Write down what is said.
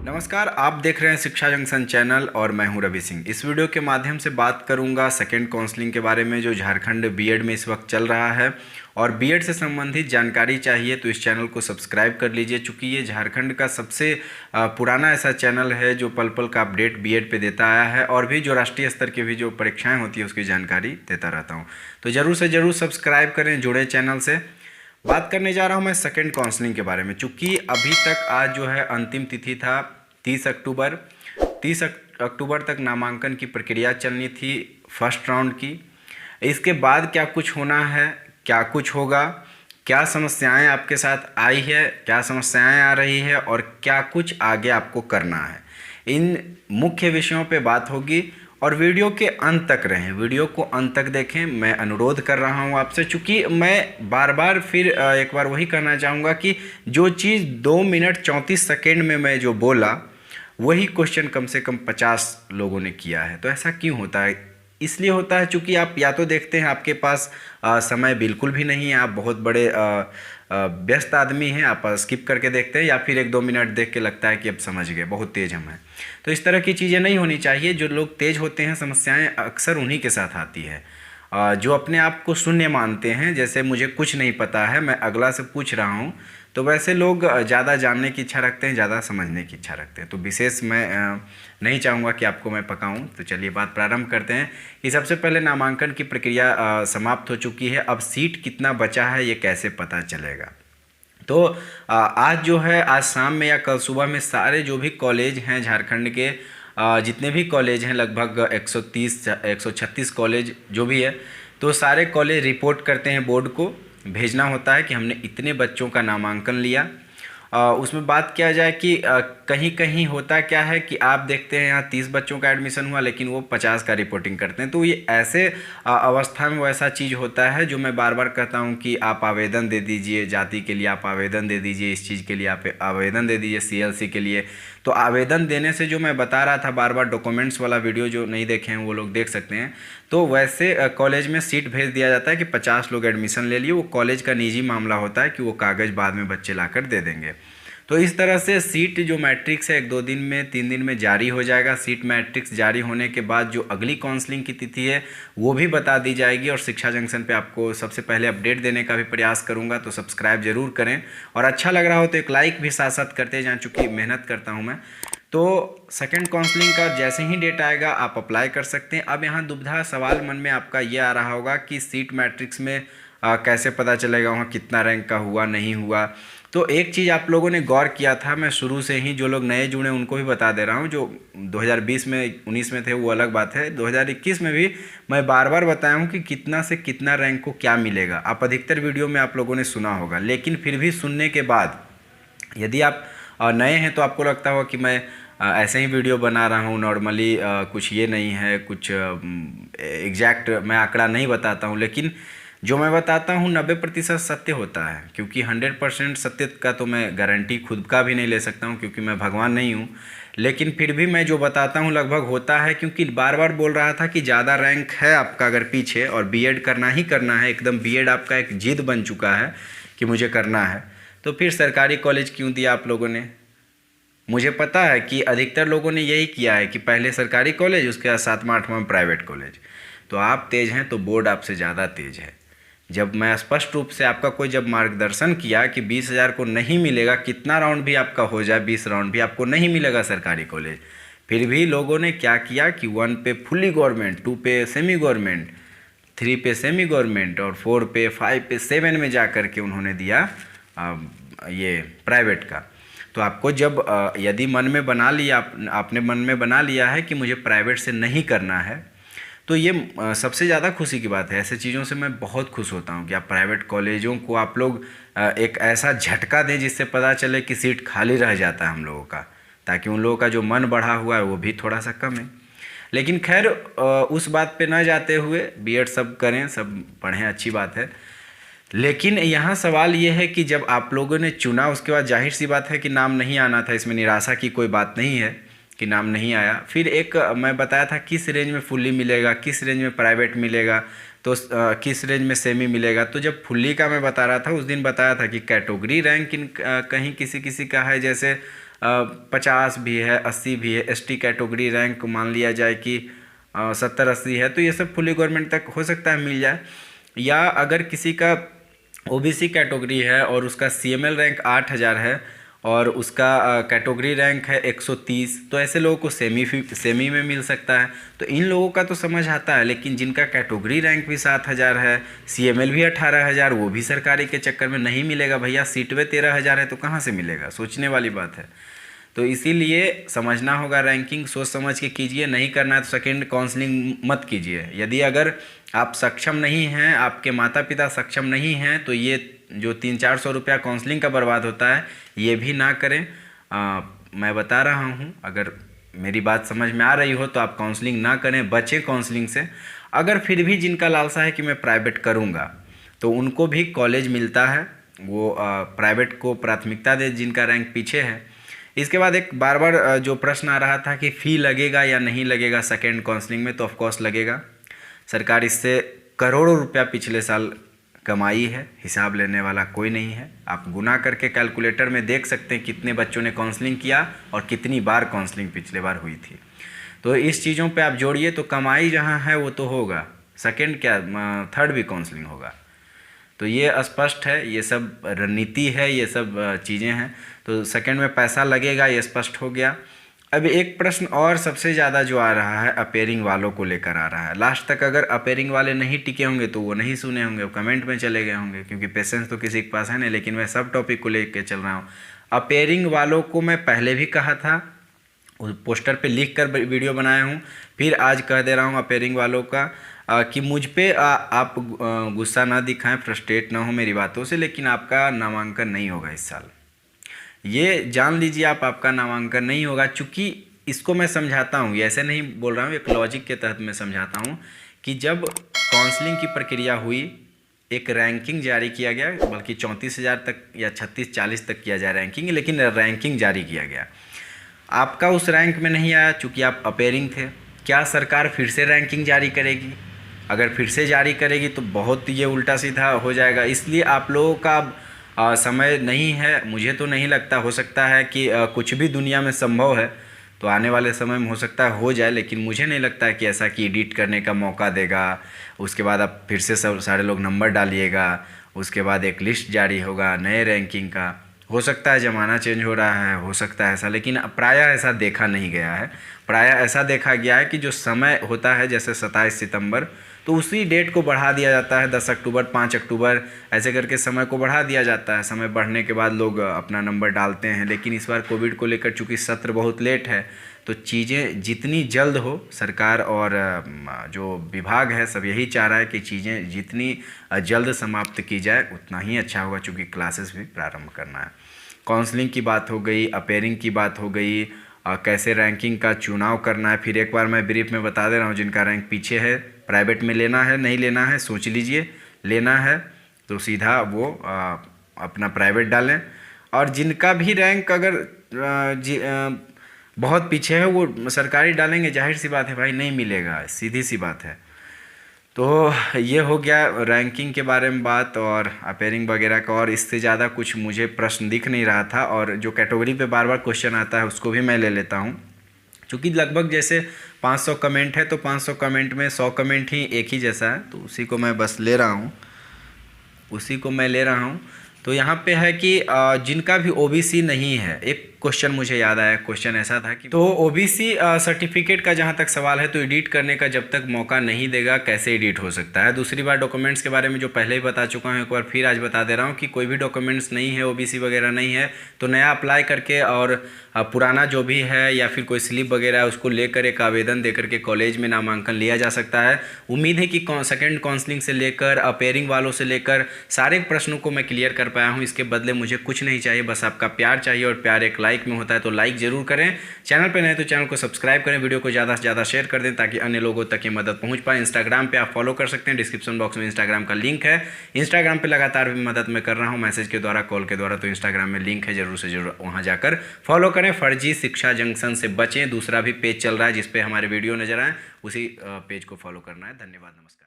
नमस्कार, आप देख रहे हैं शिक्षा जंक्शन चैनल और मैं हूं रवि सिंह। इस वीडियो के माध्यम से बात करूंगा सेकेंड काउंसलिंग के बारे में जो झारखंड बीएड में इस वक्त चल रहा है। और बीएड से संबंधित जानकारी चाहिए तो इस चैनल को सब्सक्राइब कर लीजिए, चूँकि ये झारखंड का सबसे पुराना ऐसा चैनल है जो पल पल का अपडेट बीएड पे देता आया है और भी जो राष्ट्रीय स्तर की भी जो परीक्षाएँ होती है उसकी जानकारी देता रहता हूँ। तो ज़रूर से ज़रूर सब्सक्राइब करें, जुड़े चैनल से। बात करने जा रहा हूँ मैं सेकेंड काउंसलिंग के बारे में, चूँकि अभी तक आज जो है अंतिम तिथि था 30 अक्टूबर। 30 अक्टूबर तक नामांकन की प्रक्रिया चलनी थी फर्स्ट राउंड की। इसके बाद क्या कुछ होना है, क्या कुछ होगा, क्या समस्याएं आपके साथ आई है, क्या समस्याएं आ रही है और क्या कुछ आगे आपको करना है, इन मुख्य विषयों पे बात होगी। और वीडियो के अंत तक रहें, वीडियो को अंत तक देखें, मैं अनुरोध कर रहा हूं आपसे, चूँकि मैं बार बार फिर एक बार वही कहना चाहूँगा कि जो चीज़ 2 मिनट 34 सेकेंड में मैं जो बोला वही क्वेश्चन कम से कम 50 लोगों ने किया है। तो ऐसा क्यों होता है? इसलिए होता है चूँकि आप या तो देखते हैं आपके पास समय बिल्कुल भी नहीं है, आप बहुत बड़े व्यस्त आदमी हैं, आप स्किप करके देखते हैं, या फिर 1-2 मिनट देख के लगता है कि अब समझ गए, बहुत तेज़ हम हैं। तो इस तरह की चीज़ें नहीं होनी चाहिए। जो लोग तेज़ होते हैं समस्याएं अक्सर उन्हीं के साथ आती है। जो अपने आप को शून्य मानते हैं, जैसे मुझे कुछ नहीं पता है, मैं अगला से पूछ रहा हूँ, तो वैसे लोग ज़्यादा जानने की इच्छा रखते हैं, ज़्यादा समझने की इच्छा रखते हैं। तो विशेष मैं नहीं चाहूँगा कि आपको मैं पकाऊँ। तो चलिए बात प्रारंभ करते हैं कि सबसे पहले नामांकन की प्रक्रिया समाप्त हो चुकी है। अब सीट कितना बचा है ये कैसे पता चलेगा? तो आज जो है, आज शाम में या कल सुबह में सारे जो भी कॉलेज हैं झारखंड के, जितने भी कॉलेज हैं, लगभग 136 कॉलेज जो भी है, तो सारे कॉलेज रिपोर्ट करते हैं, बोर्ड को भेजना होता है कि हमने इतने बच्चों का नामांकन लिया। उसमें बात किया जाए कि कहीं कहीं होता क्या है कि आप देखते हैं यहाँ 30 बच्चों का एडमिशन हुआ लेकिन वो 50 का रिपोर्टिंग करते हैं। तो ये ऐसे अवस्था में वैसा चीज़ होता है जो मैं बार बार कहता हूँ कि आप आवेदन दे दीजिए, जाति के लिए आप आवेदन दे दीजिए, इस चीज़ के लिए आप आवेदन दे दीजिए, सीएलसी के लिए। तो आवेदन देने से जो मैं बता रहा था बार बार, डॉक्यूमेंट्स वाला वीडियो जो नहीं देखे हैं वो लोग देख सकते हैं। तो वैसे कॉलेज में सीट भेज दिया जाता है कि 50 लोग एडमिशन ले लिए। वो कॉलेज का निजी मामला होता है कि वो कागज़ बाद में बच्चे लाकर दे देंगे। तो इस तरह से सीट जो मैट्रिक्स है 1-2 दिन में, 3 दिन में जारी हो जाएगा। सीट मैट्रिक्स जारी होने के बाद जो अगली काउंसलिंग की तिथि है वो भी बता दी जाएगी। और शिक्षा जंक्शन पे आपको सबसे पहले अपडेट देने का भी प्रयास करूंगा, तो सब्सक्राइब जरूर करें। और अच्छा लग रहा हो तो एक लाइक भी साथ साथ करते जाएं, चूँकि मेहनत करता हूँ मैं। तो सेकेंड काउंसलिंग का जैसे ही डेट आएगा आप अप्लाई कर सकते हैं। अब यहाँ दुविधा सवाल मन में आपका ये आ रहा होगा कि सीट मैट्रिक्स में कैसे पता चलेगा वहाँ कितना रैंक का हुआ नहीं हुआ। तो एक चीज़ आप लोगों ने गौर किया था, मैं शुरू से ही जो लोग नए जुड़े उनको भी बता दे रहा हूँ, जो 2020 में 19 में थे वो अलग बात है, 2021 में भी मैं बार बार बताया हूँ कि कितना से कितना रैंक को क्या मिलेगा। आप अधिकतर वीडियो में आप लोगों ने सुना होगा, लेकिन फिर भी सुनने के बाद यदि आप नए हैं तो आपको लगता होगा कि मैं ऐसे ही वीडियो बना रहा हूँ नॉर्मली, कुछ ये नहीं है, कुछ एग्जैक्ट मैं आंकड़ा नहीं बताता हूँ। लेकिन जो मैं बताता हूँ 90% सत्य होता है, क्योंकि 100% सत्य का तो मैं गारंटी खुद का भी नहीं ले सकता हूँ, क्योंकि मैं भगवान नहीं हूँ। लेकिन फिर भी मैं जो बताता हूँ लगभग होता है, क्योंकि बार बार बोल रहा था कि ज़्यादा रैंक है आपका अगर पीछे और बीएड करना ही करना है, एकदम बीएड आपका एक जिद बन चुका है कि मुझे करना है, तो फिर सरकारी कॉलेज क्यों दिया आप लोगों ने? मुझे पता है कि अधिकतर लोगों ने यही किया है कि पहले सरकारी कॉलेज, उसके बाद 7वां 8वां प्राइवेट कॉलेज। तो आप तेज़ हैं तो बोर्ड आपसे ज़्यादा तेज़ है। जब मैं स्पष्ट रूप से आपका कोई जब मार्गदर्शन किया कि 20,000 को नहीं मिलेगा, कितना राउंड भी आपका हो जाए, 20 राउंड भी आपको नहीं मिलेगा सरकारी कॉलेज, फिर भी लोगों ने क्या किया कि 1 पे फुली गवर्नमेंट, 2 पे सेमी गवर्नमेंट, 3 पे सेमी गवर्नमेंट और 4 पे 5 पे 7 में जा कर के उन्होंने दिया ये प्राइवेट का। तो आपको जब यदि मन में बना लिया, आपने मन में बना लिया है कि मुझे प्राइवेट से नहीं करना है, तो ये सबसे ज़्यादा खुशी की बात है। ऐसे चीज़ों से मैं बहुत खुश होता हूँ कि आप प्राइवेट कॉलेजों को आप लोग एक ऐसा झटका दें जिससे पता चले कि सीट खाली रह जाता है हम लोगों का, ताकि उन लोगों का जो मन बढ़ा हुआ है वो भी थोड़ा सा कम है। लेकिन खैर उस बात पे न जाते हुए बीएड सब करें, सब पढ़ें, अच्छी बात है। लेकिन यहाँ सवाल ये है कि जब आप लोगों ने चुना उसके बाद जाहिर सी बात है कि नाम नहीं आना था, इसमें निराशा की कोई बात नहीं है कि नाम नहीं आया। फिर एक मैं बताया था किस रेंज में फुल्ली मिलेगा, किस रेंज में प्राइवेट मिलेगा। तो किस रेंज में सेमी मिलेगा। तो जब फुल्ली का मैं बता रहा था उस दिन बताया था कि कैटेगरी रैंक कहीं किसी किसी का है, जैसे 50 भी है, 80 भी है। एसटी कैटेगरी रैंक मान लिया जाए कि 70-80 है, तो ये सब फुली गवर्नमेंट तक हो सकता है मिल जाए। या अगर किसी का ओबीसी कैटेगरी है और उसका सीएमएल रैंक 8000 है और उसका कैटेगरी रैंक है 130, तो ऐसे लोगों को सेमी में मिल सकता है। तो इन लोगों का तो समझ आता है, लेकिन जिनका कैटेगरी रैंक भी 7000 है, सीएमएल भी 18000, वो भी सरकारी के चक्कर में नहीं मिलेगा भैया। सीटें 13000 है तो कहाँ से मिलेगा, सोचने वाली बात है। तो इसीलिए समझना होगा, रैंकिंग सोच समझ के कीजिए। नहीं करना है तो सेकेंड काउंसलिंग मत कीजिए। यदि अगर आप सक्षम नहीं हैं, आपके माता पिता सक्षम नहीं हैं, तो ये जो 300-400 रुपया काउंसलिंग का बर्बाद होता है ये भी ना करें। मैं बता रहा हूँ, अगर मेरी बात समझ में आ रही हो तो आप काउंसलिंग ना करें, बचें काउंसलिंग से। अगर फिर भी जिनका लालसा है कि मैं प्राइवेट करूँगा, तो उनको भी कॉलेज मिलता है, वो प्राइवेट को प्राथमिकता दे जिनका रैंक पीछे है। इसके बाद एक बार बार जो प्रश्न आ रहा था कि फ़ी लगेगा या नहीं लगेगा सेकेंड काउंसलिंग में, तो ऑफकोर्स लगेगा। सरकार इससे करोड़ों रुपया पिछले साल कमाई है, हिसाब लेने वाला कोई नहीं है। आप गुना करके कैलकुलेटर में देख सकते हैं कितने बच्चों ने काउंसलिंग किया और कितनी बार काउंसलिंग पिछले बार हुई थी। तो इस चीज़ों पे आप जोड़िए तो कमाई जहाँ है वो तो होगा, सेकेंड क्या थर्ड भी काउंसलिंग होगा। तो ये स्पष्ट है, ये सब रणनीति है, ये सब चीज़ें हैं। तो सेकंड में पैसा लगेगा, ये स्पष्ट हो गया। अब एक प्रश्न और सबसे ज़्यादा जो आ रहा है अपेयरिंग वालों को लेकर आ रहा है। लास्ट तक अगर अपेयरिंग वाले नहीं टिके होंगे तो वो नहीं सुने होंगे, वो कमेंट में चले गए होंगे, क्योंकि पेशेंस तो किसी के पास है नहीं। लेकिन मैं सब टॉपिक को लेकर चल रहा हूँ। अपेयरिंग वालों को मैं पहले भी कहा था, उस पोस्टर पे लिख कर वीडियो बनाया हूँ, फिर आज कह दे रहा हूँ अपेयरिंग वालों का कि मुझ पे आप गुस्सा ना दिखाएं, फ्रस्ट्रेट ना हो मेरी बातों से, लेकिन आपका नामांकन नहीं होगा इस साल। ये जान लीजिए आप, आपका नामांकन नहीं होगा। चूँकि इसको मैं समझाता हूँ, ऐसे नहीं बोल रहा हूँ, एक लॉजिक के तहत मैं समझाता हूँ कि जब काउंसलिंग की प्रक्रिया हुई, एक रैंकिंग जारी किया गया, बल्कि 34,000 तक या 36-40 तक किया जाए रैंकिंग, लेकिन रैंकिंग जारी किया गया। आपका उस रैंक में नहीं आया चूँकि आप अपेयरिंग थे। क्या सरकार फिर से रैंकिंग जारी करेगी? अगर फिर से जारी करेगी तो बहुत ये उल्टा सीधा हो जाएगा। इसलिए आप लोगों का समय नहीं है, मुझे तो नहीं लगता। हो सकता है कि कुछ भी दुनिया में संभव है, तो आने वाले समय में हो सकता है हो जाए, लेकिन मुझे नहीं लगता है कि ऐसा कि एडिट करने का मौका देगा, उसके बाद आप फिर से सब सारे लोग नंबर डालिएगा, उसके बाद एक लिस्ट जारी होगा नए रैंकिंग का। हो सकता है ज़माना चेंज हो रहा है, हो सकता है ऐसा, लेकिन प्रायः ऐसा देखा नहीं गया है। प्रायः ऐसा देखा गया है कि जो समय होता है, जैसे 27 सितंबर, तो उसी डेट को बढ़ा दिया जाता है, 10 अक्टूबर, 5 अक्टूबर, ऐसे करके समय को बढ़ा दिया जाता है। समय बढ़ने के बाद लोग अपना नंबर डालते हैं। लेकिन इस बार कोविड को लेकर चूँकि सत्र बहुत लेट है, तो चीज़ें जितनी जल्द हो, सरकार और जो विभाग है सब यही चाह रहा है कि चीज़ें जितनी जल्द समाप्त की जाए उतना ही अच्छा होगा, चूँकि क्लासेस भी प्रारंभ करना है। काउंसलिंग की बात हो गई, अपेयरिंग की बात हो गई, कैसे रैंकिंग का चुनाव करना है। फिर एक बार मैं ब्रीफ में बता दे रहा हूँ, जिनका रैंक पीछे है, प्राइवेट में लेना है नहीं लेना है सोच लीजिए। लेना है तो सीधा वो अपना प्राइवेट डालें, और जिनका भी रैंक अगर बहुत पीछे है वो सरकारी डालेंगे। जाहिर सी बात है भाई, नहीं मिलेगा, सीधी सी बात है। तो ये हो गया रैंकिंग के बारे में बात और अपेयरिंग वगैरह का, और इससे ज़्यादा कुछ मुझे प्रश्न दिख नहीं रहा था। और जो कैटेगरी पे बार बार क्वेश्चन आता है उसको भी मैं ले लेता हूँ, क्योंकि लगभग जैसे 500 कमेंट है तो 500 कमेंट में 100 कमेंट ही एक ही जैसा है, तो उसी को मैं बस ले रहा हूँ, उसी को मैं ले रहा हूँ। तो यहाँ पे है कि जिनका भी ओबीसी नहीं है, एक क्वेश्चन मुझे याद आया। क्वेश्चन ऐसा था कि तो ओबीसी सर्टिफिकेट का जहाँ तक सवाल है, तो एडिट करने का जब तक मौका नहीं देगा कैसे एडिट हो सकता है। दूसरी बार डॉक्यूमेंट्स के बारे में जो पहले ही बता चुका हूँ, एक बार फिर आज बता दे रहा हूँ कि कोई भी डॉक्यूमेंट्स नहीं है, ओबीसी वगैरह नहीं है, तो नया अप्लाई करके और पुराना जो भी है या फिर कोई स्लिप वगैरह है उसको लेकर एक आवेदन दे करके कॉलेज में नामांकन लिया जा सकता है। उम्मीद है कि सेकेंड काउंसलिंग से लेकर अपेयरिंग वालों से लेकर सारे प्रश्नों को मैं क्लियर कर पाया हूँ। इसके बदले मुझे कुछ नहीं चाहिए, बस आपका प्यार चाहिए, और प्यार एक लाइक में होता है, तो लाइक ज़रूर करें। चैनल पे नए तो चैनल को सब्सक्राइब करें, वीडियो को ज़्यादा से ज़्यादा शेयर कर दें ताकि अन्य लोगों तक ये मदद पहुँच पाए। इंस्टाग्राम पे आप फॉलो कर सकते हैं, डिस्क्रिप्शन बॉक्स में इंस्टाग्राम का लिंक है। इंस्टाग्राम पे लगातार भी मदद मैं कर रहा हूँ, मैसेज के द्वारा, कॉल के द्वारा, तो इंस्टाग्राम में लिंक है, ज़रूर से ज़रूर वहाँ जाकर फॉलो करें। फर्जी शिक्षा जंक्शन से बचें। दूसरा भी पेज चल रहा है जिस पे हमारे वीडियो नजर आए, उसी पेज को फॉलो करना है। धन्यवाद, नमस्कार।